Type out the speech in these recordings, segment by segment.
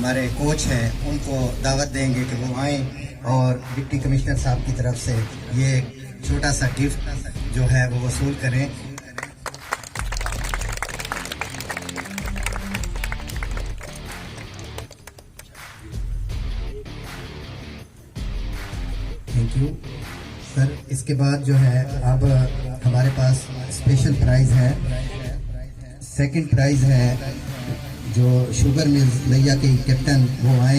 हमारे कोच हैं उनको दावत देंगे कि वो आएँ और डिप्टी कमिश्नर साहब की तरफ से ये छोटा सा गिफ्ट जो है वो वसूल करें। Thank you sir. इसके बाद जो है अब हमारे पास स्पेशल प्राइज है। सेकंड प्राइज है जो शुगर मिल्स लिया के कैप्टन वो आए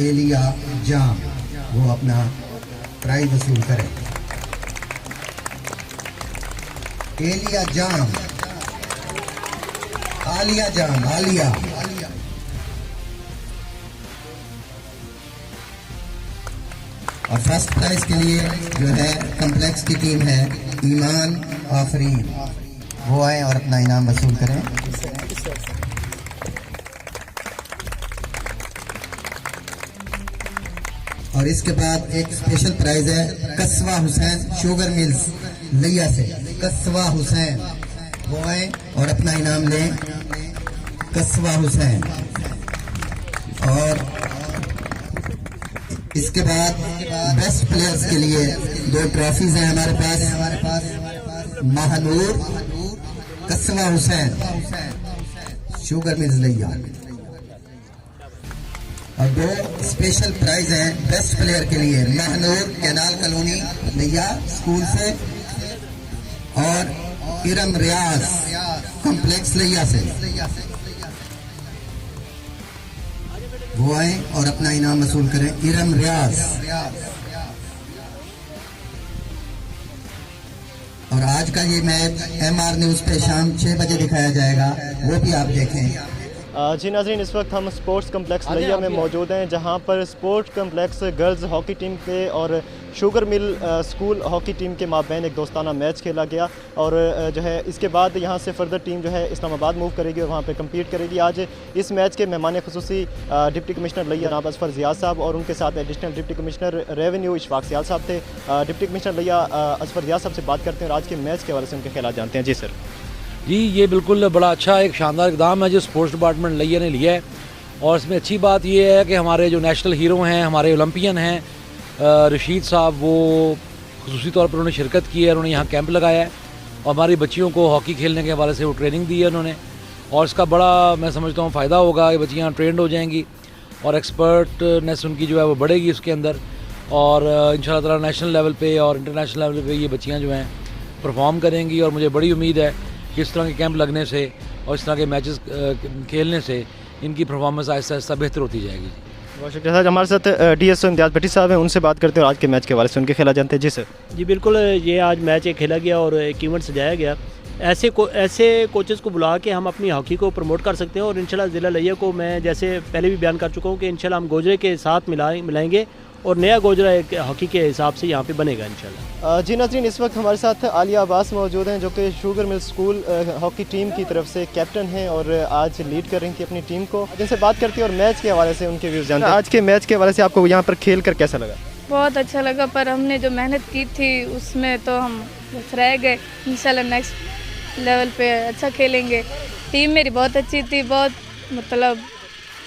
एलिया जाम, वो अपना प्राइज वसूल करें। एलिया जाम, आलिया जाम, आलिया। और फर्स्ट प्राइज के लिए जो है कॉम्प्लेक्स की टीम है ईमान आफरीन, वो आए और अपना इनाम वसूल करें। और इसके बाद एक स्पेशल प्राइज है कस्बा हुसैन शुगर मिल्स लिया से, कस्बा हुसैन, वो आए और अपना इनाम लें। कस्बा हुसैन। और इसके बाद बेस्ट प्लेयर्स के लिए 2 ट्रॉफीज हैं हमारे पास। महानूर कस्बा हुसैन शुगर मिल्स लिया, और 2 स्पेशल प्राइज हैं बेस्ट प्लेयर के लिए महानूर कैनाल कॉलोनी लिया स्कूल से, और इरम रियाज कॉम्प्लेक्स लिया से, वो आए और अपना इनाम वसूल करें। इरम रियाज। और आज का ये मैच MR न्यूज पे शाम 6 बजे दिखाया जाएगा, वो भी आप देखें। जी नाज़रीन, इस वक्त हम स्पोर्ट्स कम्प्लेक्स लिया में मौजूद हैं, जहां पर sports complex girls hockey team के और sugar mill school hockey team के माबैन एक दोस्ताना मैच खेला गया। और जो है इसके बाद यहां से फर्दर टीम जो है इस्लामाबाद मूव करेगी और वहां पे कम्पीट करेगी। आज इस मैच के मेहमान खुसूसी डिप्टी कमिश्नर लिया जनाब असफर ज़ियाद साहब, और उनके साथ additional deputy commissioner revenue Ishfaq Sial साहब थे। डिप्टी कमिश्नर लिया असफर ज़ियाद साहब से बात करते हैं और आज के मैच के हवाले से उनके ख्याल जानते हैं। जी सर। जी, ये बिल्कुल बड़ा अच्छा एक शानदार इक़दाम है जो स्पोर्ट्स डिपार्टमेंट लिया ने लिया है, और इसमें अच्छी बात ये है कि हमारे जो नेशनल हीरो हैं, हमारे ओलंपियन हैं, रशीद साहब, वो खुसूसी तौर पर उन्होंने शिरकत की है, उन्होंने यहाँ कैंप लगाया है और हमारी बच्चियों को हॉकी खेलने के हवाले से वो ट्रेनिंग दी है उन्होंने, और इसका बड़ा मैं समझता हूँ फ़ायदा होगा। ये बच्चियाँ ट्रेंड हो जाएंगी और एक्सपर्टनेस उनकी जो है वो बढ़ेगी उसके अंदर, और इंशाल्लाह ताला नेशनल लेवल पे और इंटरनेशनल लेवल पे ये बच्चियाँ जो हैं परफॉर्म करेंगी। और मुझे बड़ी उम्मीद है कि इस तरह के कैंप लगने से और इस तरह के मैचेस खेलने से इनकी परफॉर्मेंस आहिस्ता आहिस्ता बेहतर होती जाएगी। बहुत शुक्रिया सर। हमारे साथ DSO इम्तियाज़ भट्टी साहब हैं, उनसे बात करते हैं और आज के मैच के हवाले से उनके ख्याल जानते हैं। जी सर। जी बिल्कुल, ये आज मैच खेला गया और एक इवेंट सजाया गया। ऐसे कोचेज़ को बुला के हम अपनी हॉकी को प्रमोट कर सकते हैं, और इंशाल्लाह ज़िला लिया को मैं जैसे पहले भी बयान कर चुका हूँ कि इंशाल्लाह हम गोजरे के साथ मिलाएंगे और नया गोजरा एक हॉकी के हिसाब से यहाँ पे बनेगा इंशाल्लाह। जी नाज़रीन, इस वक्त हमारे साथ आलिया अब्बास मौजूद हैं, जो कि sugar mill school hockey team की तरफ से कैप्टन हैं और आज लीड कर रही थी अपनी टीम को। जिनसे बात करती है और मैच के हवाले से उनके व्यूज़ जानते हैं। आज के मैच के हवाले से आपको यहाँ पर खेल कर कैसा लगा? बहुत अच्छा लगा, पर हमने जो मेहनत की थी उसमें तो हम बस रह गए। इंशाल्लाह नेक्स्ट लेवल पे अच्छा खेलेंगे। टीम मेरी बहुत अच्छी थी, बहुत मतलब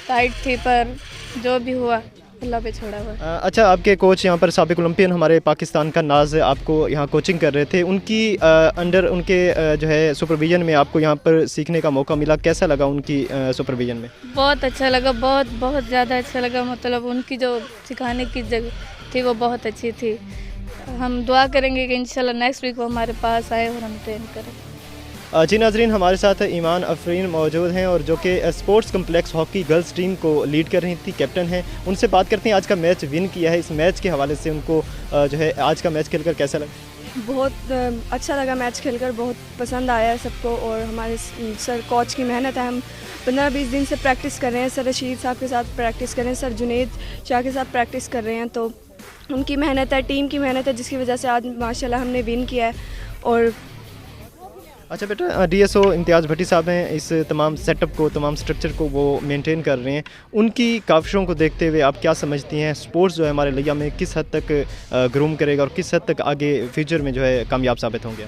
टाइट थी, पर जो भी हुआ अल्लाह पे छोड़ा हुआ। अच्छा, आपके कोच यहाँ पर साबिक ओलंपियन हमारे पाकिस्तान का नाज आपको यहाँ कोचिंग कर रहे थे, उनकी अंडर उनके जो है सुपरविजन में आपको यहाँ पर सीखने का मौका मिला, कैसा लगा उनकी सुपरविजन में? बहुत अच्छा लगा, बहुत ज़्यादा अच्छा लगा। मतलब उनकी जो सिखाने की जगह थी वो बहुत अच्छी थी। हम दुआ करेंगे कि इंशाल्लाह नेक्स्ट वीक वो हमारे पास आए और हम ट्रेन करें। जी नाज़रीन, हमारे साथ ईमान आफरीन मौजूद हैं और जो कि sports complex hockey girls team को लीड कर रही थी, कैप्टन हैं। उनसे बात करते हैं, आज का मैच विन किया है, इस मैच के हवाले से उनको जो है आज का मैच खेलकर कैसा लगा? बहुत अच्छा लगा मैच खेलकर, बहुत पसंद आया सबको, और हमारे सर कोच की मेहनत है। हम 15-20 दिन से प्रैक्टिस कर रहे हैं, सर रशीद साहब के साथ प्रैक्टिस कर रहे हैं, सर जुनेद शाह के साथ प्रैक्टिस कर रहे हैं, तो उनकी मेहनत है, टीम की मेहनत है, जिसकी वजह से आज माशाल्लाह हमने विन किया है। और अच्छा बेटा, DSO इम्तियाज़ भट्टी साहब हैं, इस तमाम सेटअप को, तमाम स्ट्रक्चर को वो मेंटेन कर रहे हैं। उनकी काविशों को देखते हुए आप क्या समझती हैं, स्पोर्ट्स जो है हमारे लिया में किस हद तक ग्रूम करेगा और किस हद तक आगे फ्यूचर में जो है कामयाब साबित होंगे?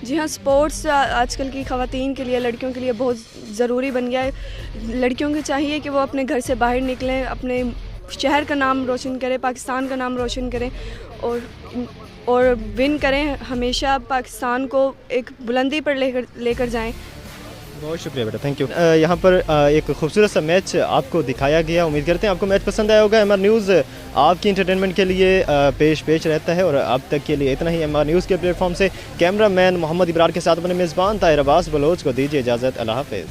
जी हाँ, स्पोर्ट्स आजकल की ख़वातीन के लिए, लड़कियों के लिए बहुत ज़रूरी बन गया है। लड़कियों को चाहिए कि वो अपने घर से बाहर निकलें, अपने शहर का नाम रोशन करें, पाकिस्तान का नाम रोशन करें और विन करें, हमेशा पाकिस्तान को एक बुलंदी पर लेकर जाएं। बहुत शुक्रिया बेटा, थैंक यू। यहाँ पर एक खूबसूरत सा मैच आपको दिखाया गया। उम्मीद करते हैं आपको मैच पसंद आया होगा। MR न्यूज़ आपकी इंटरटेनमेंट के लिए पेश रहता है और अब तक के लिए इतना ही। MR न्यूज़ के प्लेटफॉर्म से कैमरा मैन मोहम्मद इब्रार के साथ अपने मेज़बान ताहिर अब्बास बलोच को दीजिए इजाज़त। अल्लाह हाफ़िज़।